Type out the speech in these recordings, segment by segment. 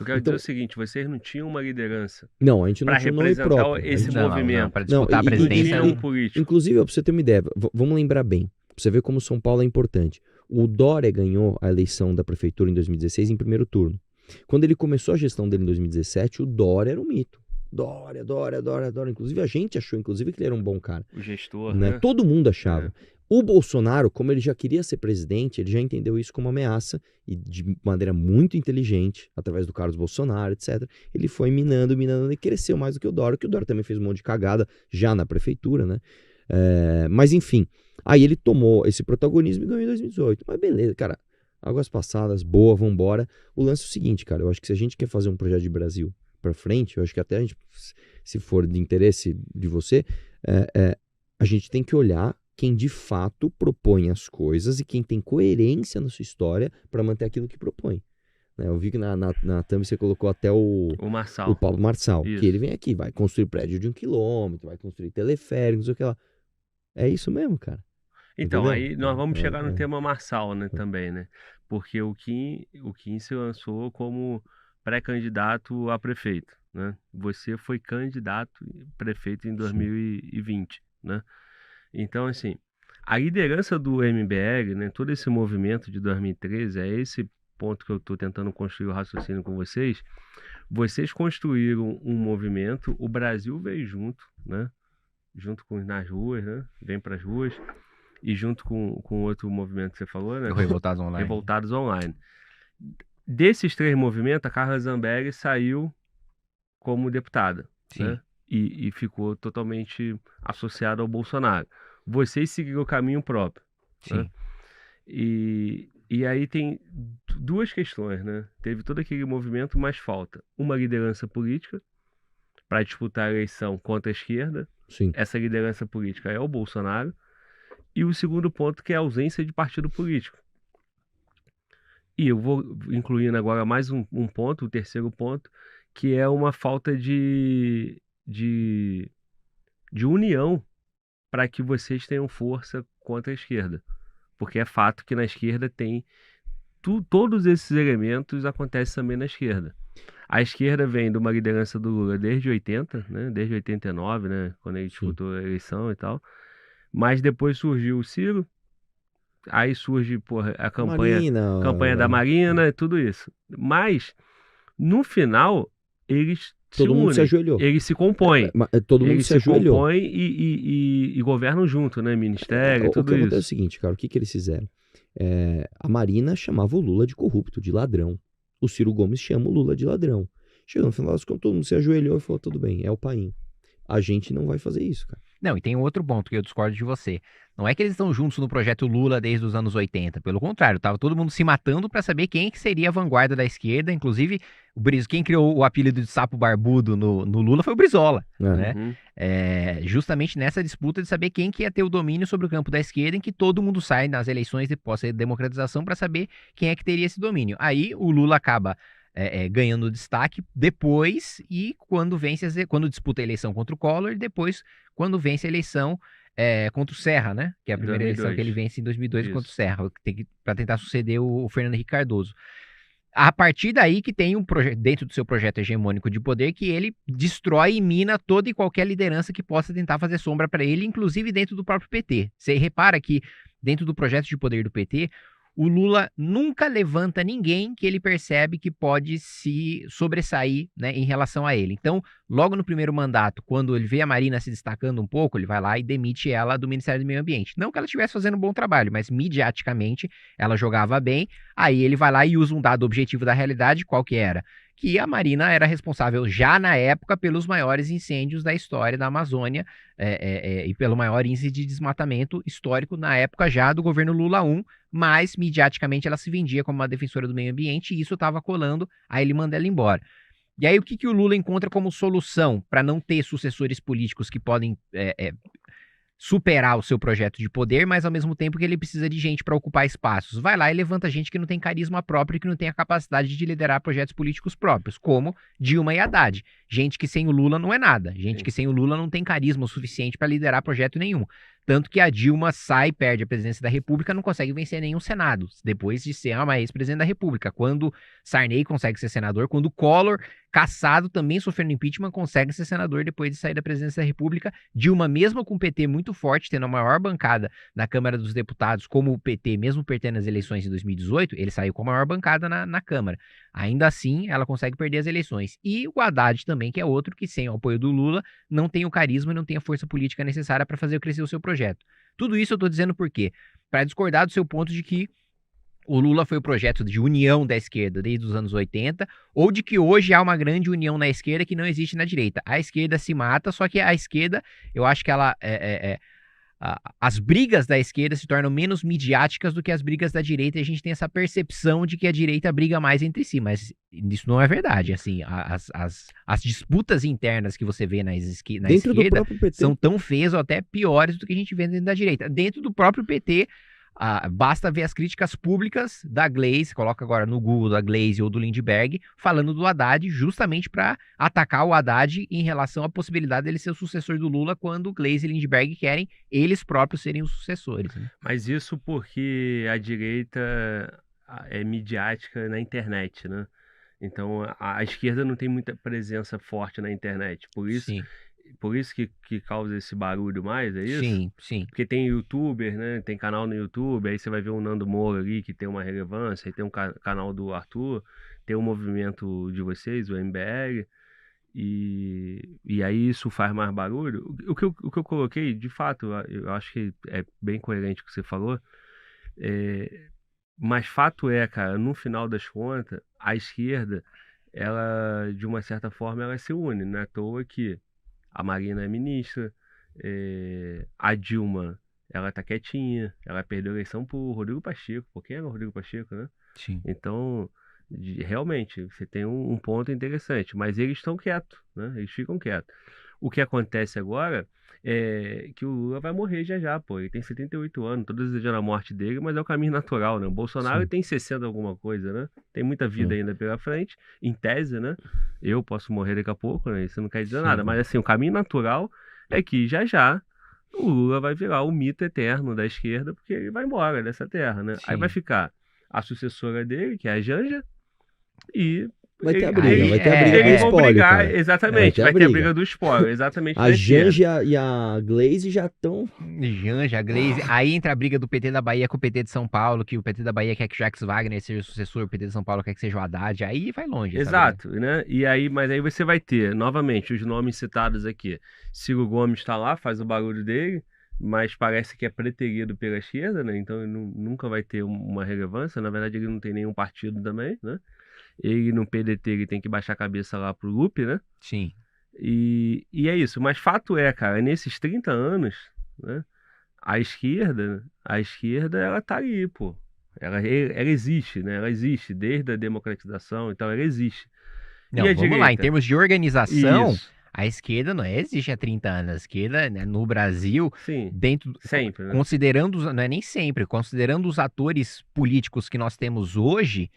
que eu quero dizer Então, é o seguinte, vocês não tinham uma liderança não, a gente não para tinha um nome representar próprio. esse movimento. Para Não, disputar a Não presidência. tinha Não. um político. Inclusive, pra você ter uma ideia, vamos lembrar bem, pra você ver como São Paulo é importante. O Dória ganhou a eleição da prefeitura em 2016 em primeiro turno. Quando ele começou a gestão dele em 2017, o Dória era um mito. Dória. Inclusive a gente achou, inclusive, que ele era um bom cara. O gestor, Né? né? Todo mundo achava. É. O Bolsonaro, como ele já queria ser presidente, ele já entendeu isso como ameaça e de maneira muito inteligente, através do Carlos Bolsonaro, etc. Ele foi minando e cresceu mais do que o Dória também fez um monte de cagada já na prefeitura, né? Mas enfim, aí ele tomou esse protagonismo e ganhou em 2018. Mas beleza, cara, águas passadas, boa, vambora. O lance é o seguinte, cara, eu acho que se a gente quer fazer um projeto de Brasil pra frente, eu acho que até a gente, se for de interesse de você, a gente tem que olhar quem de fato propõe as coisas e quem tem coerência na sua história para manter aquilo que propõe. Né? Eu vi que na thumb você colocou até o Marçal. Paulo Marçal, Isso. que ele vem aqui, vai construir prédio de 1 quilômetro, vai construir teleférico, não sei o que lá. É isso mesmo, cara. Então, Entendeu? aí nós vamos chegar no tema Marçal, né, também, né? Porque o Kim se lançou como pré-candidato a prefeito, né? Você foi candidato a prefeito em 2020, né? Então, assim, a liderança do MBL, né, todo esse movimento de 2013, é esse ponto que eu estou tentando construir o raciocínio com vocês. Vocês construíram um movimento, o Brasil veio junto, né? Junto com nas ruas, né? Vem para as ruas. E junto com outro movimento que você falou, né? Revoltados Online. Revoltados Online. Desses 3 movimentos, a Carla Zambelli saiu como deputada, né? E ficou totalmente associada ao Bolsonaro. Vocês seguiram o caminho próprio. Né? E aí tem 2 questões, né? Teve todo aquele movimento, mas falta uma liderança política para disputar a eleição contra a esquerda. Sim. Essa liderança política é o Bolsonaro. E o segundo ponto, que é a ausência de partido político. E eu vou incluindo agora mais um ponto, o terceiro ponto, que é uma falta de união para que vocês tenham força contra a esquerda. Porque é fato que na esquerda tem... todos esses elementos acontecem também na esquerda. A esquerda vem de uma liderança do Lula desde 80, né? Desde 89, né? Quando ele disputou a eleição e tal. Mas depois surgiu o Ciro, aí surge a campanha da Marina e tudo isso. Mas, no final, eles todo mundo se ajoelhou. Eles se compõem. Todo mundo se ajoelhou. Compõem e governam junto, né? Ministério, tudo isso. O que acontece é isso. o seguinte, cara, o que eles fizeram? A Marina chamava o Lula de corrupto, de ladrão. O Ciro Gomes chama o Lula de ladrão. Chegou no final das contas, todo mundo se ajoelhou e falou, tudo bem, é o painho. A gente não vai fazer isso, cara. Não, e tem outro ponto que eu discordo de você. Não é que eles estão juntos no projeto Lula desde os anos 80. Pelo contrário, tava todo mundo se matando para saber quem que seria a vanguarda da esquerda. Inclusive, quem criou o apelido de sapo barbudo no Lula foi o Brizola. Né? Justamente nessa disputa de saber quem que ia ter o domínio sobre o campo da esquerda, em que todo mundo sai nas eleições de pós-democratização para saber quem é que teria esse domínio. Aí o Lula acaba ganhando destaque depois e quando disputa a eleição contra o Collor, e depois quando vence a eleição contra o Serra, né? Que é a primeira 2002. eleição que ele vence em 2002 Isso. contra o Serra, para tentar suceder o Fernando Henrique Cardoso. A partir daí que tem um projeto dentro do seu projeto hegemônico de poder que ele destrói e mina toda e qualquer liderança que possa tentar fazer sombra para ele, inclusive dentro do próprio PT. Você repara que dentro do projeto de poder do PT, o Lula nunca levanta ninguém que ele percebe que pode se sobressair, né, em relação a ele. Então, logo no primeiro mandato, quando ele vê a Marina se destacando um pouco, ele vai lá e demite ela do Ministério do Meio Ambiente. Não que ela estivesse fazendo um bom trabalho, mas midiaticamente ela jogava bem. Aí ele vai lá e usa um dado objetivo da realidade, qual que era? Que a Marina era responsável já na época pelos maiores incêndios da história da Amazônia e pelo maior índice de desmatamento histórico na época já do governo Lula 1, mas midiaticamente ela se vendia como uma defensora do meio ambiente e isso estava colando, aí ele manda ela embora. E aí o que o Lula encontra como solução para não ter sucessores políticos que podem superar o seu projeto de poder, mas ao mesmo tempo que ele precisa de gente para ocupar espaços? Vai lá e levanta gente que não tem carisma próprio e que não tem a capacidade de liderar projetos políticos próprios, como Dilma e Haddad. Gente que sem o Lula não é nada. Gente que sem o Lula não tem carisma o suficiente para liderar projeto nenhum. Tanto que a Dilma sai, perde a presidência da República, não consegue vencer nenhum Senado, depois de ser uma ex-presidente da República. Quando Sarney consegue ser senador, quando Collor, cassado, também sofrendo impeachment, consegue ser senador depois de sair da presidência da República. Dilma, mesmo com o PT muito forte, tendo a maior bancada na Câmara dos Deputados, como o PT, mesmo perdendo as eleições em 2018, ele saiu com a maior bancada na Câmara. Ainda assim, ela consegue perder as eleições. E o Haddad também, que é outro que, sem o apoio do Lula, não tem o carisma e não tem a força política necessária para fazer crescer o seu projeto. Tudo isso eu tô dizendo por quê? Para discordar do seu ponto de que o Lula foi o projeto de união da esquerda desde os anos 80, ou de que hoje há uma grande união na esquerda que não existe na direita. A esquerda se mata, só que a esquerda, eu acho que ela as brigas da esquerda se tornam menos midiáticas do que as brigas da direita, e a gente tem essa percepção de que a direita briga mais entre si, mas isso não é verdade. Assim, as disputas internas que você vê na esquerda são tão feias ou até piores do que a gente vê dentro da direita. Dentro do próprio PT, basta ver as críticas públicas da Glaze, coloca agora no Google da Glaze ou do Lindbergh, falando do Haddad, justamente para atacar o Haddad em relação à possibilidade dele ser o sucessor do Lula, quando Glaze e Lindbergh querem eles próprios serem os sucessores. Né? Mas isso porque a direita é midiática na internet, né? Então a esquerda não tem muita presença forte na internet, por isso... Sim. Por isso que causa esse barulho mais, é isso? Sim, sim. Porque tem youtuber, né? Tem canal no YouTube, aí você vai ver o Nando Moura ali, que tem uma relevância, aí tem um canal do Arthur, tem o movimento de vocês, o MBL, e aí isso faz mais barulho. O que eu coloquei, de fato, eu acho que é bem coerente o que você falou, mas fato é, cara, no final das contas, a esquerda, ela, de uma certa forma, ela se une, não é à toa que a Marina é ministra, a Dilma, ela tá quietinha, ela perdeu a eleição pro Rodrigo Pacheco. Por quem era o Rodrigo Pacheco, né? Sim. Então, realmente, você tem um ponto interessante, mas eles estão quietos, né? Eles ficam quietos. O que acontece agora é que o Lula vai morrer já, pô. Ele tem 78 anos, tô desejando a morte dele, mas é o caminho natural, né? O Bolsonaro tem 60 alguma coisa, né? Tem muita vida ainda pela frente, em tese, né? Eu posso morrer daqui a pouco, né? Isso não quer dizer nada, mas assim, o caminho natural é que já o Lula vai virar o mito eterno da esquerda, porque ele vai embora dessa terra, né? Aí vai ficar a sucessora dele, que é a Janja, e... Vai ter a briga do eles vão espólio, brigar, cara. exatamente, vai ter a briga do espólio, exatamente. A Janja e a Glaze já estão... Janja, Glaze, aí entra a briga do PT da Bahia com o PT de São Paulo, que o PT da Bahia quer que o Jacques Wagner seja o sucessor, o PT de São Paulo quer que seja o Haddad, aí vai longe. Exato, né? E aí, mas aí você vai ter, novamente, os nomes citados aqui. Ciro Gomes está lá, faz o barulho dele, mas parece que é preterido pela esquerda, né? Então ele nunca vai ter uma relevância, na verdade ele não tem nenhum partido também, né? Ele no PDT ele tem que baixar a cabeça lá pro Lupe, né? Sim. E é isso. Mas fato é, cara, nesses 30 anos, né? A esquerda, ela tá aí, pô. Ela existe, né? Ela existe desde a democratização, então ela existe. Não, vamos lá, em termos de organização, a esquerda não existe há 30 anos. A esquerda, né, no Brasil, sempre, né? Considerando, não é nem sempre, considerando os atores políticos que nós temos hoje,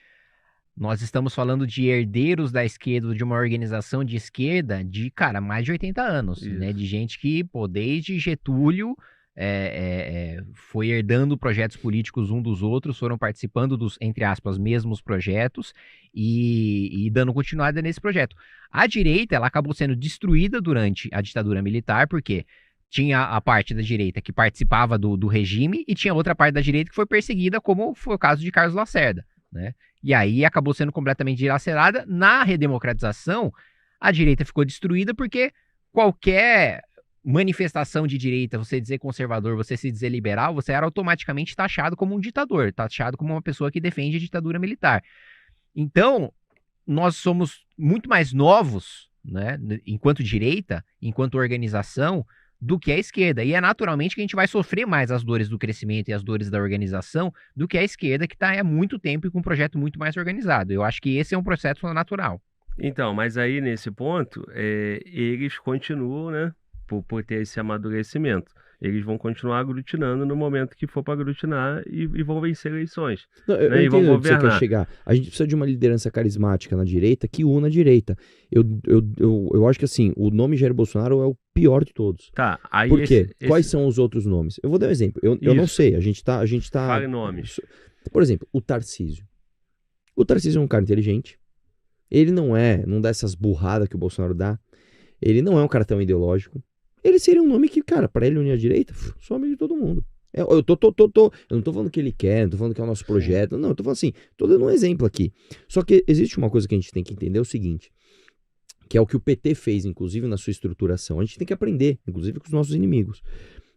nós estamos falando de herdeiros da esquerda, de uma organização de esquerda de, cara, mais de 80 anos, né? De gente que, pô, desde Getúlio, foi herdando projetos políticos um dos outros, foram participando dos, entre aspas, mesmos projetos e dando continuidade nesse projeto. A direita, ela acabou sendo destruída durante a ditadura militar, porque tinha a parte da direita que participava do regime e tinha outra parte da direita que foi perseguida, como foi o caso de Carlos Lacerda, né? E aí acabou sendo completamente dilacerada. Na redemocratização, a direita ficou destruída porque qualquer manifestação de direita, você dizer conservador, você se dizer liberal, você era automaticamente taxado como um ditador, taxado como uma pessoa que defende a ditadura militar. Então, nós somos muito mais novos, né, enquanto direita, enquanto organização, do que a esquerda. E é naturalmente que a gente vai sofrer mais as dores do crescimento e as dores da organização do que a esquerda, que está há muito tempo e com um projeto muito mais organizado. Eu acho que esse é um processo natural. Então, mas aí nesse ponto, eles continuam, né, por ter esse amadurecimento. eles vão continuar aglutinando no momento que for para aglutinar e vão vencer eleições. Não, eu né? E vão entendo onde você quer governar. chegar. A gente precisa de uma liderança carismática na direita que una a direita. Eu acho que assim, o nome Jair Bolsonaro é o pior de todos. Tá, aí Por quê? esse- Quais são os outros nomes? Eu vou dar um exemplo. Eu não Isso. sei, a gente tá... Fale nomes. Por exemplo, o Tarcísio. O Tarcísio é um cara inteligente. Ele não dá essas burradas que o Bolsonaro dá. Ele não é um cara tão ideológico. Ele seria um nome que, cara, pra ele unir a direita, sou amigo de todo mundo. Eu não tô falando que ele quer, não tô falando que é o nosso projeto. Não, eu tô falando assim, tô dando um exemplo aqui. Só que existe uma coisa que a gente tem que entender, é o seguinte, que é o que o PT fez, inclusive, na sua estruturação. A gente tem que aprender, inclusive com os nossos inimigos.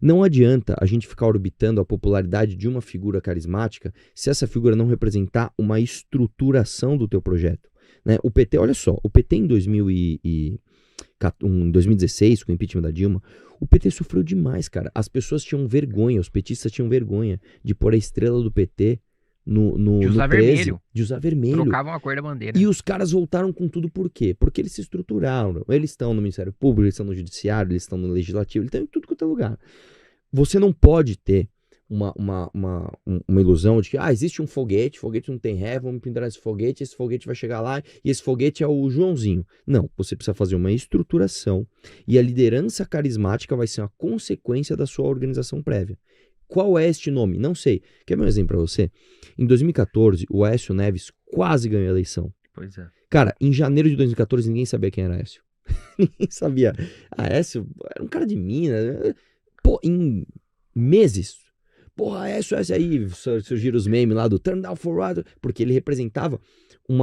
Não adianta a gente ficar orbitando a popularidade de uma figura carismática se essa figura não representar uma estruturação do teu projeto. Né? O PT, olha só, o PT em 2016, com o impeachment da Dilma, o PT sofreu demais, cara. As pessoas tinham vergonha, os petistas tinham vergonha de pôr a estrela do PT De usar no 13, vermelho. de usar vermelho. Trocavam a cor da bandeira. E os caras voltaram com tudo por quê? Porque eles se estruturaram. Eles estão no Ministério Público, eles estão no Judiciário, eles estão no Legislativo, eles estão em tudo quanto é lugar. Você não pode ter uma ilusão de que existe um foguete não tem ré, vamos pendurar esse foguete vai chegar lá e esse foguete é o Joãozinho. Não, você precisa fazer uma estruturação e a liderança carismática vai ser uma consequência da sua organização prévia. Qual é este nome? Não sei. Quer ver um exemplo pra você? Em 2014, o Aécio Neves quase ganhou a eleição. Pois é. Cara, em janeiro de 2014, ninguém sabia quem era Aécio. Ninguém sabia. Aécio era um cara de Minas. Pô, em meses. Porra, Aécio aí, surgiram os memes lá do Turn Down for What, porque ele representava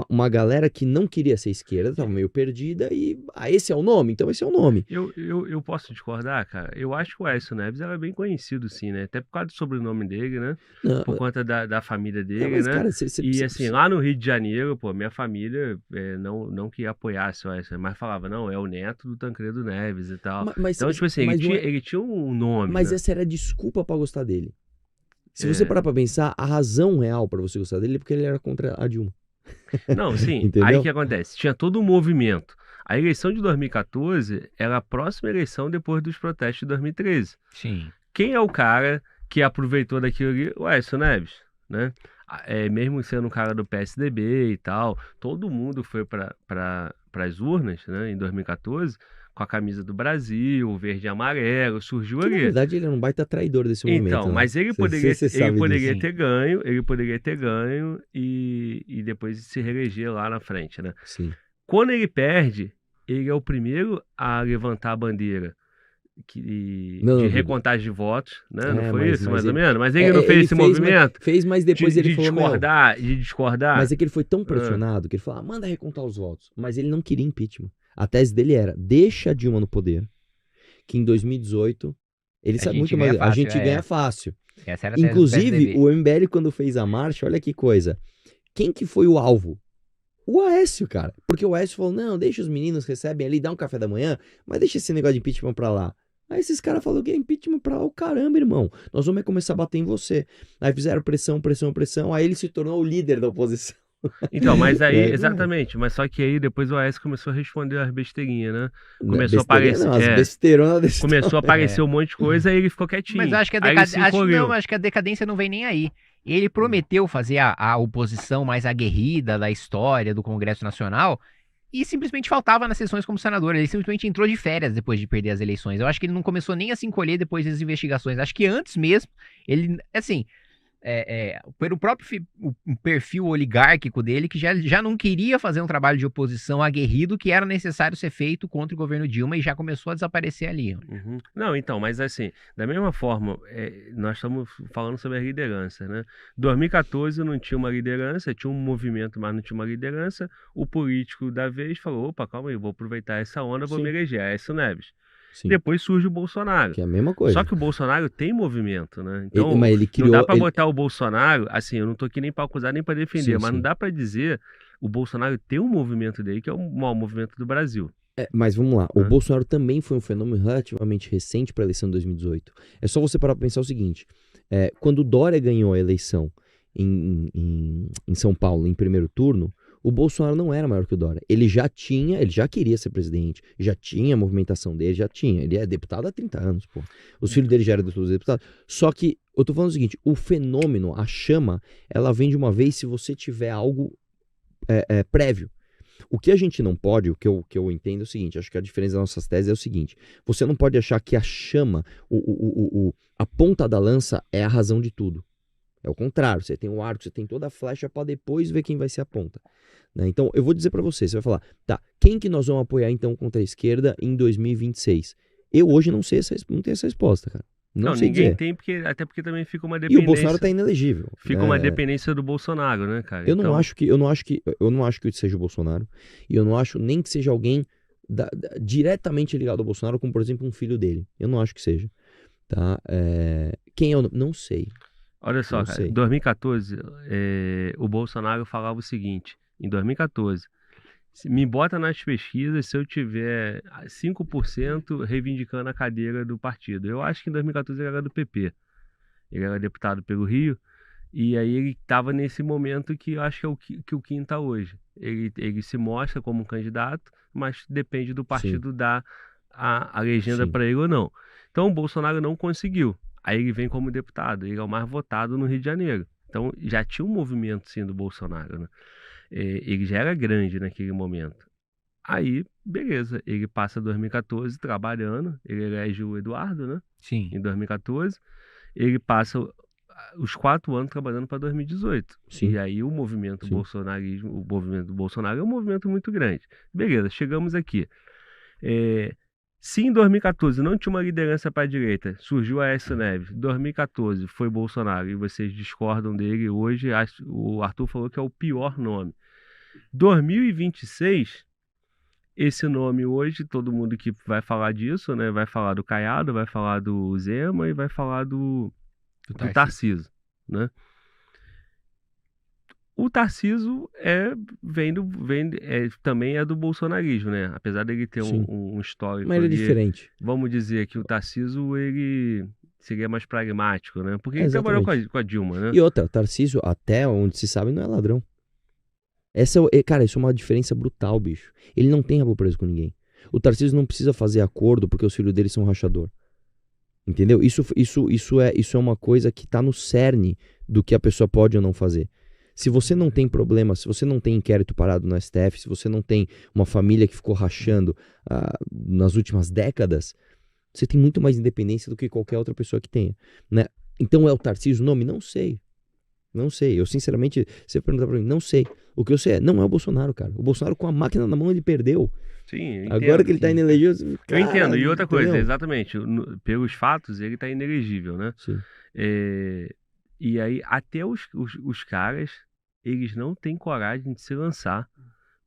uma galera que não queria ser esquerda, tava meio perdida e esse é o nome, então esse é o nome. Eu posso discordar, cara? Eu acho que o Aécio Neves era bem conhecido, sim, né? Até por causa do sobrenome dele, né? Não, Por conta da família dele, mas, né? cara, E assim, lá no Rio de Janeiro, pô, minha família não que apoiasse o Aécio, mas falava, não, é o neto do Tancredo Neves e tal. Então, tipo assim, ele tinha um nome, Mas né? essa era a desculpa pra gostar dele. Se É. você parar pra pensar, a razão real pra você gostar dele é porque ele era contra a Dilma. Não, sim. Entendeu? Aí o que acontece? Tinha todo um movimento. A eleição de 2014 era a próxima eleição depois dos protestos de 2013. Sim. Quem é o cara que aproveitou daquilo ali? O Aécio Neves, né? Mesmo sendo um cara do PSDB e tal, todo mundo foi para as urnas, né, em 2014 com a camisa do Brasil, verde e amarelo, surgiu Que, na ali. verdade, ele era um baita traidor desse momento. Então, né? mas ele Você poderia sabe disso. ter ganho e depois se reeleger lá na frente, né? Sim. Quando ele perde, ele é o primeiro a levantar a bandeira de recontagem de votos, né? Não foi isso, mais ou menos? Mas ele não fez esse movimento? Fez, mas depois ele falou, de discordar. Mas é que ele foi tão pressionado que ele falou, manda recontar os votos. Mas ele não queria impeachment. A tese dele era, deixa a Dilma no poder, que em 2018, ele sabe muito mais, a gente ganha fácil. Essa era a tese do Inclusive, PSDB. o MBL, quando fez a marcha, olha que coisa. Quem que foi o alvo? O Aécio, cara. Porque o Aécio falou, não, deixa os meninos recebem ali, dá um café da manhã, mas deixa esse negócio de impeachment pra lá. Aí esses caras falaram que é impeachment pra lá, o caramba, irmão. Nós vamos começar a bater em você. Aí fizeram pressão. Aí ele se tornou o líder da oposição. Então, mas aí, exatamente, mas só que aí depois o Aécio começou a responder as besteirinhas, né? Começou a aparecer. Começou a aparecer um monte de coisa e ele ficou quietinho. Mas eu acho que acho que a decadência não vem nem aí. Ele prometeu fazer a oposição mais aguerrida da história do Congresso Nacional e simplesmente faltava nas sessões como senador. Ele simplesmente entrou de férias depois de perder as eleições. Eu acho que ele não começou nem a se encolher depois das investigações. Acho que antes mesmo, ele, assim, pelo próprio perfil oligárquico dele, que já não queria fazer um trabalho de oposição aguerrido que era necessário ser feito contra o governo Dilma e já começou a desaparecer ali. Uhum. Não, então, mas assim, da mesma forma, nós estamos falando sobre a liderança, né? 2014 não tinha uma liderança, tinha um movimento, mas não tinha uma liderança. O político da vez falou, opa, calma aí, vou aproveitar essa onda, vou me eleger, Aécio Neves. Sim. Depois surge o Bolsonaro. Que é a mesma coisa. Só que o Bolsonaro tem movimento, né? Então, mas ele criou, não dá pra botar o Bolsonaro, assim, eu não tô aqui nem pra acusar nem pra defender, mas não dá pra dizer, o Bolsonaro tem um movimento dele, que é o maior movimento do Brasil. Mas vamos lá, o Bolsonaro também foi um fenômeno relativamente recente para a eleição de 2018. É só você parar para pensar o seguinte, quando o Dória ganhou a eleição em São Paulo, em primeiro turno, O Bolsonaro não era maior que o Dória. Ele já queria ser presidente, já tinha a movimentação dele, já tinha. Ele é deputado há 30 anos, pô. Os filhos dele já eram deputados. Só que, eu tô falando o seguinte, o fenômeno, a chama, ela vem de uma vez se você tiver algo prévio. O que a gente não pode, o que eu entendo é o seguinte, acho que a diferença das nossas teses é o seguinte, você não pode achar que a chama, a ponta da lança é a razão de tudo. É o contrário, você tem o arco, você tem toda a flecha para depois ver quem vai ser a ponta. Né? Então, eu vou dizer para você vai falar, tá, quem que nós vamos apoiar então contra a esquerda em 2026? Eu hoje não sei não tenho essa resposta, cara. Não sei ninguém dizer. tem, até porque também fica uma E dependência. o Bolsonaro tá inelegível. Fica uma dependência do Bolsonaro, né, cara? Eu não acho que seja o Bolsonaro, e eu não acho nem que seja alguém diretamente ligado ao Bolsonaro, como por exemplo um filho dele. Eu não acho que seja. Tá? Quem eu não sei. Olha só, cara, em 2014, o Bolsonaro falava o seguinte, em 2014, me bota nas pesquisas se eu tiver 5% reivindicando a cadeira do partido. Eu acho que em 2014 ele era do PP. Ele era deputado pelo Rio. E aí ele estava nesse momento que eu acho que é que o Kim está hoje. Ele se mostra como um candidato, mas depende do partido dar a legenda para ele ou não. Então o Bolsonaro não conseguiu. Aí ele vem como deputado. Ele é o mais votado no Rio de Janeiro. Então já tinha um movimento sim do Bolsonaro, né? Ele já era grande naquele momento. Aí, beleza, ele passa 2014 trabalhando, ele elege o Eduardo, né? Sim. Em 2014. Ele passa os 4 anos trabalhando para 2018. Sim. E aí o movimento bolsonarismo, o movimento do Bolsonaro é um movimento muito grande. Beleza, chegamos aqui. Se em 2014 não tinha uma liderança para a direita, surgiu a Aécio Neves, 2014 foi Bolsonaro e vocês discordam dele, hoje o Arthur falou que é o pior nome. 2026, esse nome hoje, todo mundo que vai falar disso, né, vai falar do Caiado, vai falar do Zema e vai falar do Tarcísio, né? O Tarcísio também é do bolsonarismo, né? Apesar dele ter um histórico. Mas ele é diferente. Vamos dizer que o Tarcísio, ele seria mais pragmático, né? Porque ele trabalhou com a Dilma, né? E outra, o Tarcísio, até onde se sabe, não é ladrão. Cara, isso é uma diferença brutal, bicho. Ele não tem rabo preso com ninguém. O Tarcísio não precisa fazer acordo porque os filhos dele são rachador. Entendeu? Isso é uma coisa que tá no cerne do que a pessoa pode ou não fazer. Se você não tem problema, se você não tem inquérito parado no STF, se você não tem uma família que ficou rachando nas últimas décadas, você tem muito mais independência do que qualquer outra pessoa que tenha, né? Então é o Tarcísio o nome? Não sei. Não sei. Eu, sinceramente, você perguntar pra mim, não sei. O que eu sei não é o Bolsonaro, cara. O Bolsonaro com a máquina na mão, ele perdeu. Sim, eu entendo. Agora que ele tá inelegível... Eu entendo. E outra coisa, exatamente, pelos fatos, ele tá inelegível, né? Sim. E aí, até os caras, eles não têm coragem de se lançar,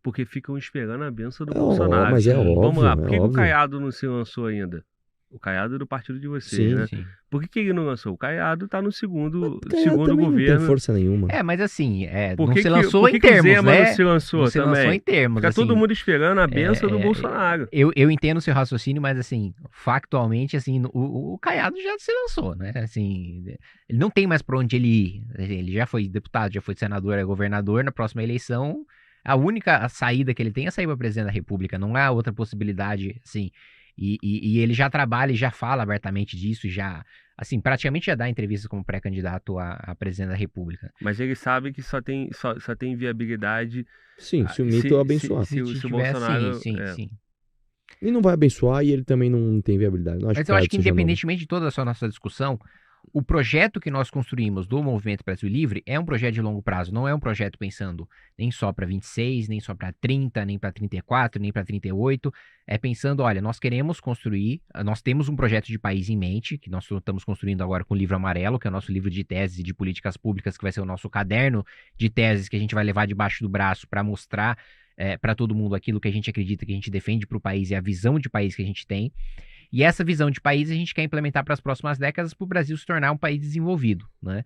porque ficam esperando a benção do Bolsonaro. Mas é óbvio. Vamos lá, por que o Caiado não se lançou ainda? O Caiado é do partido de vocês, né? Sim. Por que ele não lançou? O Caiado tá no segundo governo. Não tem força nenhuma. Mas assim, não se lançou em termos, o Zema né? não se lançou não se também? lançou em termos. Fica assim, todo mundo esperando a benção do Bolsonaro. Eu entendo o seu raciocínio, mas assim, factualmente, assim, o Caiado já se lançou, né? Assim, ele não tem mais pra onde ele ir. Ele já foi deputado, já foi senador, é governador. Na próxima eleição, a única saída que ele tem é sair para presidente da República. Não há outra possibilidade, assim. E ele já trabalha e já fala abertamente disso, já, assim, praticamente já dá entrevistas como pré-candidato a presidente da República. Mas ele sabe que só tem viabilidade... Sim, se o mito abençoar. Se o Bolsonaro... Sim. E não vai abençoar e ele também não tem viabilidade. Mas eu acho que independentemente de toda essa nossa discussão, o projeto que nós construímos do Movimento Brasil Livre é um projeto de longo prazo, não é um projeto pensando nem só para 26, nem só para 30, nem para 34, nem para 38, é pensando, olha, nós queremos construir, nós temos um projeto de país em mente, que nós estamos construindo agora com o Livro Amarelo, que é o nosso livro de teses e de políticas públicas, que vai ser o nosso caderno de teses que a gente vai levar debaixo do braço para mostrar para todo mundo aquilo que a gente acredita, que a gente defende para o país e a visão de país que a gente tem. E essa visão de país a gente quer implementar para as próximas décadas para o Brasil se tornar um país desenvolvido, né?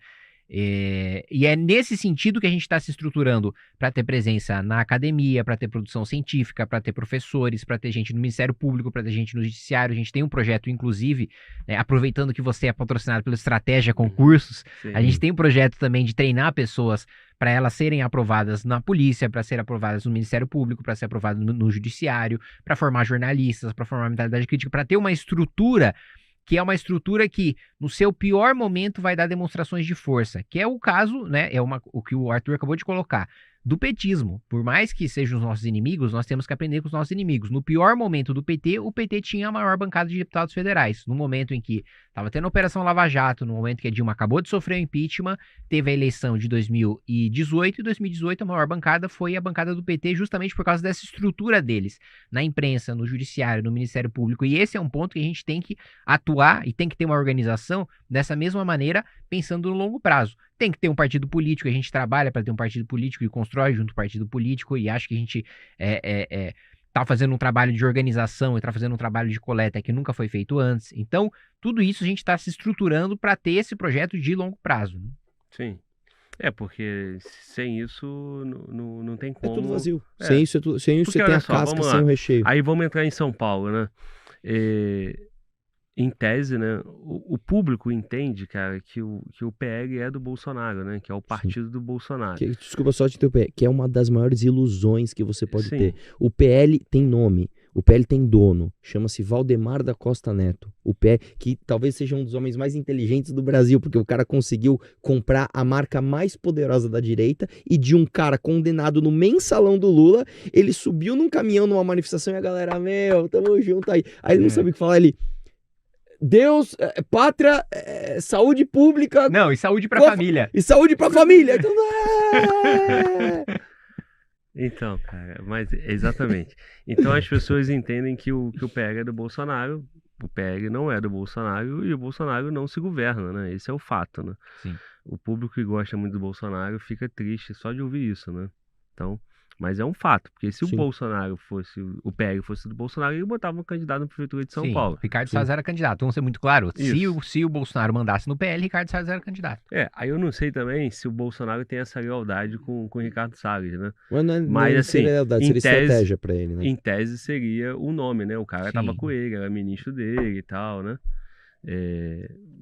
E é nesse sentido que a gente está se estruturando para ter presença na academia, para ter produção científica, para ter professores, para ter gente no Ministério Público, para ter gente no Judiciário. A gente tem um projeto, inclusive, aproveitando que você é patrocinado pelo Estratégia Concursos, Sim. a gente tem um projeto também de treinar pessoas para elas serem aprovadas na polícia, para serem aprovadas no Ministério Público, para ser aprovadas no Judiciário, para formar jornalistas, para formar mentalidade crítica, para ter uma estrutura que é uma estrutura que, no seu pior momento, vai dar demonstrações de força, que é o caso, né, o que o Arthur acabou de colocar, do petismo. Por mais que sejam os nossos inimigos, nós temos que aprender com os nossos inimigos. No pior momento do PT, o PT tinha a maior bancada de deputados federais. No momento em que estava tendo a Operação Lava Jato, no momento que a Dilma acabou de sofrer o impeachment, teve a eleição de 2018, e 2018 a maior bancada foi a bancada do PT, justamente por causa dessa estrutura deles, na imprensa, no Judiciário, no Ministério Público. E esse é um ponto que a gente tem que atuar e tem que ter uma organização dessa mesma maneira, pensando no longo prazo. Tem que ter um partido político, a gente trabalha para ter um partido político e constrói junto ao partido político, e acho que a gente tá fazendo um trabalho de organização e tá fazendo um trabalho de coleta que nunca foi feito antes. Então, tudo isso a gente está se estruturando para ter esse projeto de longo prazo. Sim. Porque sem isso não tem como. É tudo vazio. Sem isso, sem isso Porque, você tem olha a só, casca vamos sem lá. o recheio. Aí vamos entrar em São Paulo, né? Em tese, né, o público entende, cara, que o PL é do Bolsonaro, né? Que é o partido do Bolsonaro. Desculpa só te interromper, que é uma das maiores ilusões que você pode Sim. ter. O PL tem nome, o PL tem dono, chama-se Valdemar da Costa Neto. O PL, que talvez seja um dos homens mais inteligentes do Brasil, porque o cara conseguiu comprar a marca mais poderosa da direita, e de um cara condenado no mensalão do Lula, ele subiu num caminhão numa manifestação e a galera, tamo junto aí. Aí ele não sabe o que falar, ele... Deus, pátria, saúde pública. Não, e saúde pra família. E saúde pra família. Então, Então, cara, mas exatamente. Então as pessoas entendem que o PL é do Bolsonaro, o PL não é do Bolsonaro e o Bolsonaro não se governa, né? Esse é o fato, né? Sim. O público que gosta muito do Bolsonaro fica triste só de ouvir isso, né? Então, mas é um fato, porque se Sim. o Bolsonaro fosse, o PL fosse do Bolsonaro, ele botava um candidato na prefeitura de São Sim, Paulo. Ricardo Salles era candidato, vamos ser muito claro. Isso. Se o Bolsonaro mandasse no PL, Ricardo Salles era candidato. Aí eu não sei também se o Bolsonaro tem essa lealdade com o Ricardo Salles, né? Mas Mas, assim, seria lealdade, em seria tese- estratégia pra ele, né? Em tese seria o nome, né? O cara Sim. tava com ele, era ministro dele e tal, né?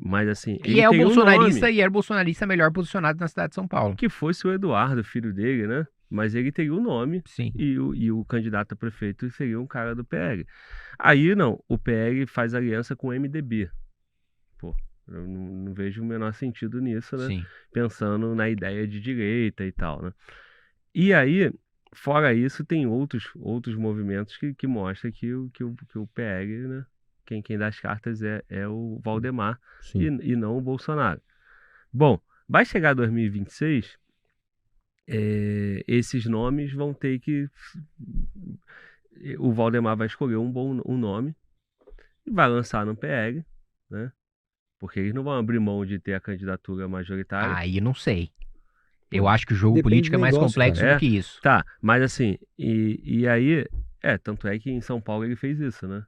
Mas assim, E ele é o tem um bolsonarista, nome, e era o bolsonarista melhor posicionado na cidade de São Paulo. que fosse o Eduardo, filho dele, né? Mas ele teria o nome Sim. e o candidato a prefeito seria um cara do PL. Aí não, o PL faz aliança com o MDB. Pô, eu não vejo o menor sentido nisso, né? Sim. Pensando na ideia de direita e tal, né? E aí, fora isso, tem outros movimentos que mostram que o PL, né? Quem dá as cartas é o Valdemar Sim. e não o Bolsonaro. Bom, vai chegar 2026, esses nomes vão ter que... O Valdemar vai escolher um nome e vai lançar no PL, né? Porque eles não vão abrir mão de ter a candidatura majoritária. Aí não sei. Eu acho que o jogo Depende político é do mais negócio, complexo cara. do que isso. Tá, mas assim, e aí, tanto é que em São Paulo ele fez isso, né?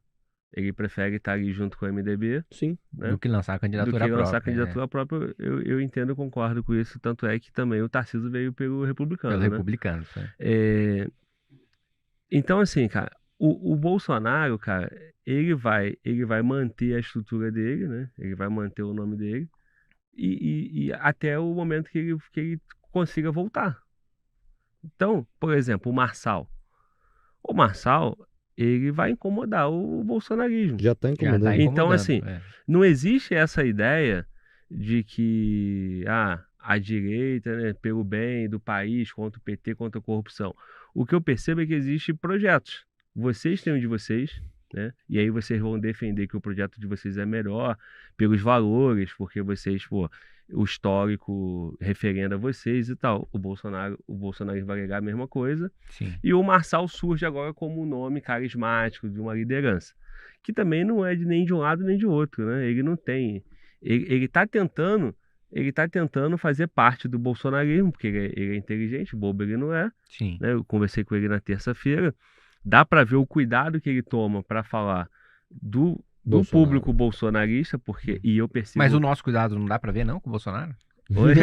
Ele prefere estar ali junto com o MDB Sim. né? Do que lançar a do candidatura que lançar a própria. candidatura própria. Eu entendo e concordo com isso, tanto é que também o Tarcísio veio pelo republicano, Pelo né? republicano. Né? Então, assim, cara, o Bolsonaro, cara, ele vai manter a estrutura dele, né? Ele vai manter o nome dele e até o momento que ele consiga voltar. Então, por exemplo, o Marçal. O Marçal, ele vai incomodar o bolsonarismo. Já tá Já incomodando. tá Então, incomodando, assim, não existe essa ideia de que a direita, né, pelo bem do país, contra o PT, contra a corrupção. O que eu percebo é que existem projetos. Vocês têm um de vocês, né? E aí vocês vão defender que o projeto de vocês é melhor pelos valores, porque vocês, o histórico referenda vocês e tal. O Bolsonaro vai alegar a mesma coisa. Sim. E o Marçal surge agora como um nome carismático de uma liderança, que também não é nem de um lado nem de outro, né? Ele não tem... Ele está tentando fazer parte do bolsonarismo, porque ele é inteligente, bobo ele não é. Sim. Né? Eu conversei com ele na terça-feira. Dá para ver o cuidado que ele toma para falar do Bolsonaro. público bolsonarista, porque e eu percebo... Mas o nosso cuidado não dá pra ver, não, com o Bolsonaro? Porque,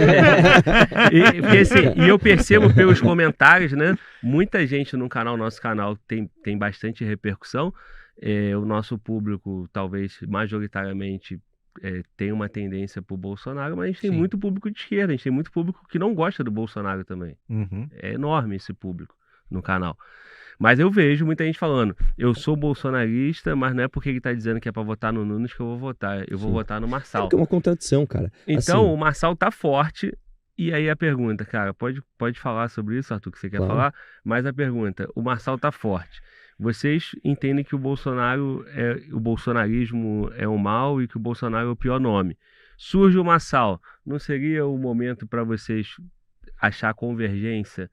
assim, e eu percebo pelos comentários, né? Muita gente no canal, nosso canal, tem bastante repercussão. O nosso público, talvez majoritariamente, tem uma tendência pro Bolsonaro, mas a gente tem Sim. muito público de esquerda, a gente tem muito público que não gosta do Bolsonaro também. Uhum. É enorme esse público no canal. Mas eu vejo muita gente falando, eu sou bolsonarista, mas não é porque ele tá dizendo que é pra votar no Nunes que eu vou votar. Eu vou Sim. votar no É Marçal. porque é uma contradição, cara. Então, Assim, o Marçal tá forte. E aí a pergunta, cara, pode falar sobre isso, Arthur, que você quer Claro. falar? Mas a pergunta, o Marçal tá forte. Vocês entendem que o bolsonarismo é o mal e que o Bolsonaro é o pior nome. Surge o Marçal, não seria o momento para vocês achar convergência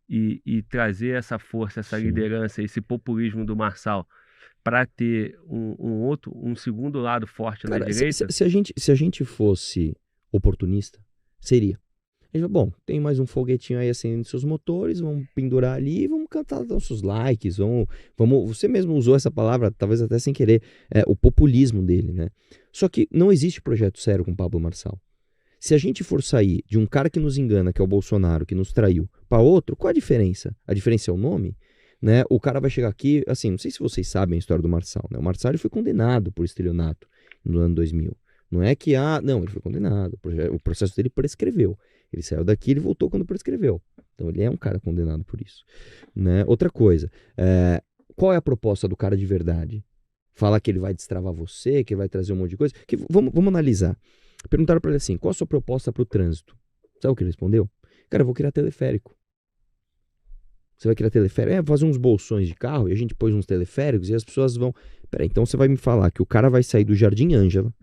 e trazer essa força, essa Sim. liderança, esse populismo do Marçal para ter um segundo lado forte na cara, direita? se a gente fosse oportunista, seria. A gente fala, bom, tem mais um foguetinho aí acendendo seus motores, vamos pendurar ali e vamos cantar nossos likes, vamos. Você mesmo usou essa palavra, talvez até sem querer, o populismo dele, né? Só que não existe projeto sério com Pablo Marçal. Se a gente for sair de um cara que nos engana, que é o Bolsonaro, que nos traiu, para outro, qual a diferença? A diferença é o nome? Né? O cara vai chegar aqui, assim, não sei se vocês sabem a história do Marçal, né? O Marçal ele foi condenado por estelionato no ano 2000. Não é que, não, ele foi condenado, o processo dele prescreveu. Ele saiu daqui, ele voltou quando prescreveu. Então ele é um cara condenado por isso. Né? Outra coisa, qual é a proposta do cara de verdade? Falar que ele vai destravar você, que ele vai trazer um monte de coisa? Vamos analisar. Perguntaram pra ele assim, qual a sua proposta pro trânsito? Sabe o que ele respondeu? Cara, eu vou criar teleférico. Você vai criar teleférico? Fazer uns bolsões de carro e a gente pôs uns teleféricos e as pessoas vão... Peraí, então você vai me falar que o cara vai sair do Jardim Ângela,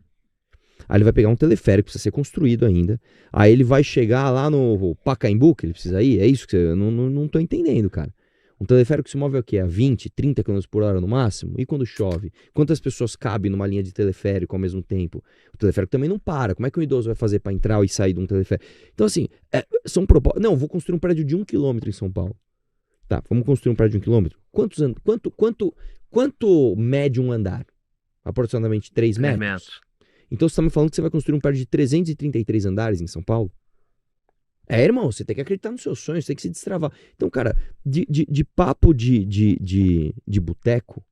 aí ele vai pegar um teleférico, precisa ser construído ainda, aí ele vai chegar lá no Pacaembu, que ele precisa ir? É isso que eu não tô entendendo, cara. Um teleférico se move o quê? A 20, 30 km por hora no máximo? E quando chove? Quantas pessoas cabem numa linha de teleférico ao mesmo tempo? O teleférico também não para. Como é que um idoso vai fazer para entrar e sair de um teleférico? Então, assim, são propostas. Não, vou construir um prédio de 1 km em São Paulo. Tá, vamos construir um prédio de 1 km? Quanto mede um andar? Aproximadamente 3 metros? 3 metros. Então você tá me falando que você vai construir um prédio de 333 andares em São Paulo? Irmão, você tem que acreditar nos seus sonhos, tem que se destravar. Então, cara, de papo de boteco,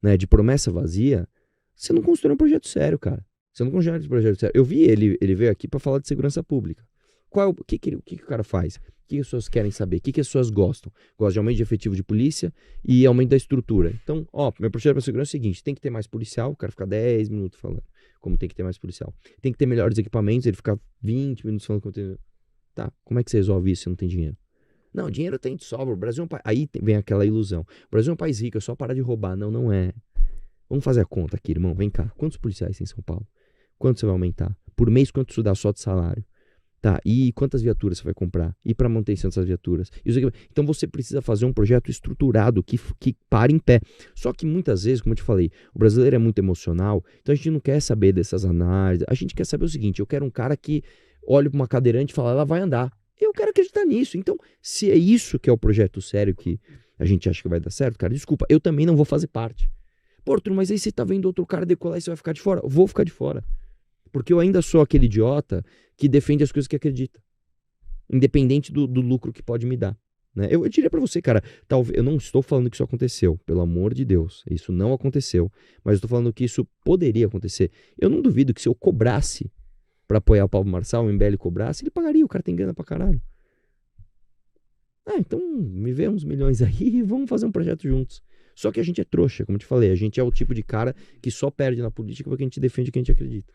né, de promessa vazia, você não constrói um projeto sério, cara. Você não constrói um projeto sério. Eu vi ele veio aqui pra falar de segurança pública. O que o cara faz? O que as pessoas querem saber? O que as pessoas gostam? Gostam de aumento de efetivo de polícia e aumento da estrutura. Então, meu projeto para segurança é o seguinte, tem que ter mais policial, o cara fica 10 minutos falando como tem que ter mais policial. Tem que ter melhores equipamentos, ele fica 20 minutos falando como tem... Tá, como é que você resolve isso se não tem dinheiro? Não, dinheiro tem de sobra. O Brasil é um país... Aí vem aquela ilusão. O Brasil é um país rico, é só parar de roubar. Não, não é. Vamos fazer a conta aqui, irmão. Vem cá. Quantos policiais tem em São Paulo? Quanto você vai aumentar? Por mês, quanto isso dá só de salário? Tá, e quantas viaturas você vai comprar? E para manutenção dessas viaturas? Então você precisa fazer um projeto estruturado que pare em pé. Só que muitas vezes, como eu te falei, o brasileiro é muito emocional, então a gente não quer saber dessas análises. A gente quer saber o seguinte, eu quero um cara que olha para uma cadeirante e fala, ela vai andar. Eu quero acreditar nisso. Então, se é isso que é o projeto sério que a gente acha que vai dar certo, cara, desculpa, eu também não vou fazer parte. Pô, Arthur, mas aí você tá vendo outro cara decolar e você vai ficar de fora? Eu vou ficar de fora. Porque eu ainda sou aquele idiota que defende as coisas que acredita. Independente do lucro que pode me dar. Né? Eu diria pra você, cara, talvez, eu não estou falando que isso aconteceu, pelo amor de Deus. Isso não aconteceu. Mas eu estou falando que isso poderia acontecer. Eu não duvido que se eu cobrasse pra apoiar o Pablo Marçal, o MBL cobrasse, ele pagaria. O cara tem grana pra caralho. Então me vê uns milhões aí e vamos fazer um projeto juntos. Só que a gente é trouxa, como eu te falei. A gente é o tipo de cara que só perde na política porque a gente defende o que a gente acredita.